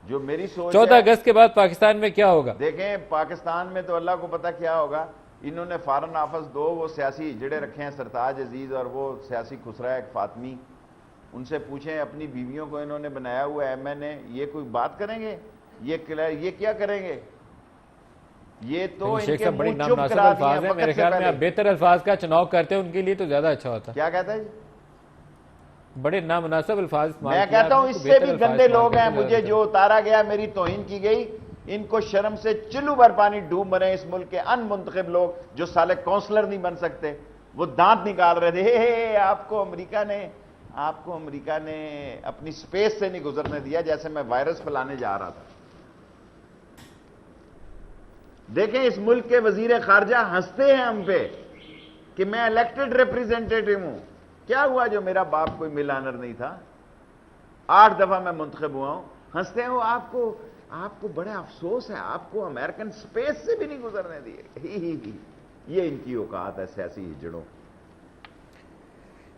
جو میری سوچ 14 اگست کے بعد پاکستان میں کیا ہوگا؟ دیکھیں پاکستان میں تو اللہ کو پتہ کیا ہوگا. انہوں نے فارن آفس 2 وہ سیاسی جڑے رکھے ہیں, سرتاج عزیز اور وہ سیاسی خسرہ ایک فاطمی. ان سے پوچھیں اپنی بیویوں کو انہوں نے بنایا ہوا ہے MNA, یہ کوئی بات کریں گے؟ یہ کیا کریں گے؟ یہ تو ان شیخ کے صاحب بڑی منہ چپ نامناسب کرا الفاظ دیے ہیں, میرے خیال میں آپ بہتر الفاظ کا چناؤ کرتے ہیں, ان کے لیے تو زیادہ اچھا ہوتا. کیا کہتا ہے جی؟ بڑے نامناسب الفاظ استعمال میں کیا کہتا ہوں آپ اس نے, سے بہتر بھی الفاظ گندے استعمال لوگ ہیں. کرتے مجھے جو اتارا گیا, میری توہین کی گئی, ان کو شرم سے چلو بھر پانی ڈوب مرے. اس ملک کے ان منتخب لوگ جو سالے کونسلر نہیں بن سکتے, وہ دانت نکال رہے تھے. آپ کو امریکہ نے اپنی سپیس سے نہیں گزرنے دیا, جیسے میں وائرس پھیلانے جا رہا تھا. دیکھیں اس ملک کے وزیر خارجہ ہنستے ہیں ہم پہ کہ میں الیکٹڈ ریپریزنٹیٹیو ہوں. کیا ہوا جو میرا باپ کوئی مل آنر نہیں تھا؟ 8 دفعہ میں منتخب ہوا ہوں. ہنستے ہیں وہ. آپ کو بڑے افسوس ہے, آپ کو امریکن سپیس سے بھی نہیں گزرنے دیے. یہ ان کی اوقات ہے سیاسی ہجڑوں.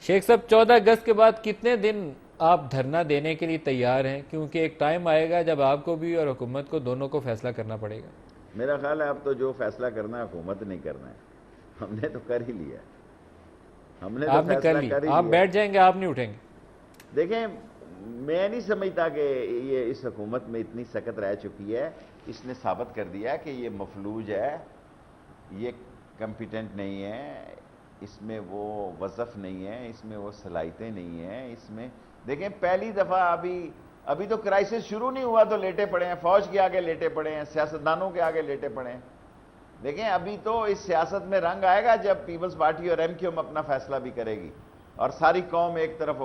شیخ صاحب 14 اگست کے بعد کتنے دن آپ دھرنا دینے کے لیے تیار ہیں؟ کیونکہ ایک ٹائم آئے گا جب آپ کو بھی اور حکومت کو دونوں کو فیصلہ کرنا پڑے گا. میرا خیال ہے اب تو جو فیصلہ کرنا ہے حکومت نہیں کرنا ہے, ہم نے تو کر ہی لیا. آپ نے کر لی, آپ بیٹھ جائیں گے, آپ نہیں اٹھیں گے. دیکھیں میں نہیں سمجھتا کہ یہ اس حکومت میں اتنی سکت رہ چکی ہے. اس نے ثابت کر دیا کہ یہ مفلوج ہے, یہ کمپیٹنٹ نہیں ہے, اس میں وہ وظف نہیں ہے, اس میں وہ صلاحیتیں نہیں ہیں. اس میں دیکھیں پہلی دفعہ ابھی تو کرائسس شروع نہیں ہوا تو لیٹے پڑے ہیں, فوج کے آگے لیٹے پڑے ہیں, سیاستدانوں کے آگے لیٹے پڑے ہیں. دیکھیں ابھی تو اس سیاست میں رنگ آئے گا جب پیپلز پارٹی اور MQM اپنا فیصلہ بھی کرے گی اور ساری قوم ایک طرف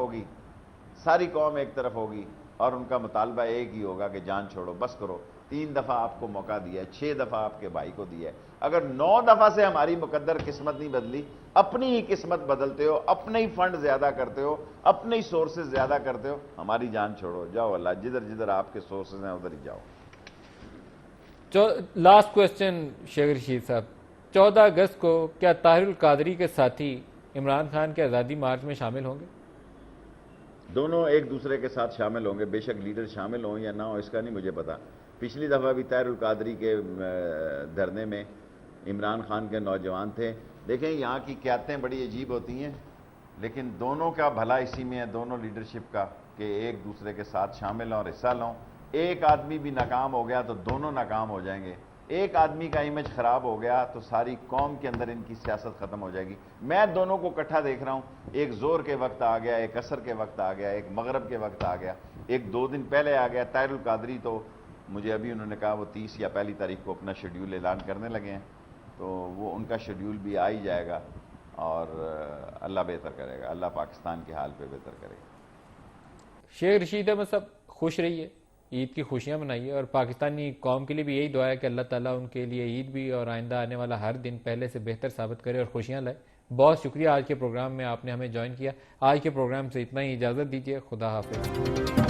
ہوگی اور ان کا مطالبہ ایک ہی ہوگا کہ جان چھوڑو, بس کرو. 3 دفعہ آپ کو موقع دیا ہے, 6 دفعہ آپ کے بھائی کو دیا ہے. اگر 9 دفعہ سے ہماری مقدر قسمت نہیں بدلی, اپنی ہی قسمت بدلتے ہو, اپنے ہی فنڈ زیادہ کرتے ہو, اپنے ہی سورسز زیادہ کرتے ہو, ہماری جان چھوڑو. جاؤ اللہ, جدھر آپ کے سورسز ہیں ادھر ہی جاؤ. لاسٹ کوسچن شیخ رشید صاحب, 14 اگست کو کیا طاہر القادری کے ساتھی عمران خان کے آزادی مارچ میں شامل ہوں گے؟ دونوں ایک دوسرے کے ساتھ شامل ہوں گے. بے شک لیڈر شامل ہوں یا نہ ہو اس کا نہیں مجھے پتا. پچھلی دفعہ بھی طاہر القادری کے دھرنے میں عمران خان کے نوجوان تھے. دیکھیں یہاں کی قیادتیں بڑی عجیب ہوتی ہیں, لیکن دونوں کا بھلا اسی میں ہے, دونوں لیڈرشپ کا, کہ ایک دوسرے کے ساتھ شامل ہوں اور حصہ لوں. ایک آدمی بھی ناکام ہو گیا تو دونوں ناکام ہو جائیں گے. ایک آدمی کا امیج خراب ہو گیا تو ساری قوم کے اندر ان کی سیاست ختم ہو جائے گی. میں دونوں کو اکٹھا دیکھ رہا ہوں. ایک زور کے وقت آ گیا, ایک عصر کے وقت آ گیا, ایک مغرب کے وقت آ گیا, ایک 2 دن پہلے آ گیا. طاہر القادری تو مجھے ابھی انہوں نے کہا وہ 30 یا پہلی تاریخ کو اپنا شیڈیول اعلان کرنے لگے ہیں, تو وہ ان کا شیڈیول بھی آ ہی جائے گا اور اللہ بہتر کرے گا, اللہ پاکستان کے حال پہ بہتر کرے گا. شیخ رشید احمد صاحب خوش رہیے, عید کی خوشیاں منائیے, اور پاکستانی قوم کے لیے بھی یہی دعا ہے کہ اللہ تعالیٰ ان کے لیے عید بھی اور آئندہ آنے والا ہر دن پہلے سے بہتر ثابت کرے اور خوشیاں لائے. بہت شکریہ آج کے پروگرام میں آپ نے ہمیں جوائن کیا. آج کے پروگرام سے اتنا ہی, اجازت دیجیے, خدا حافظ.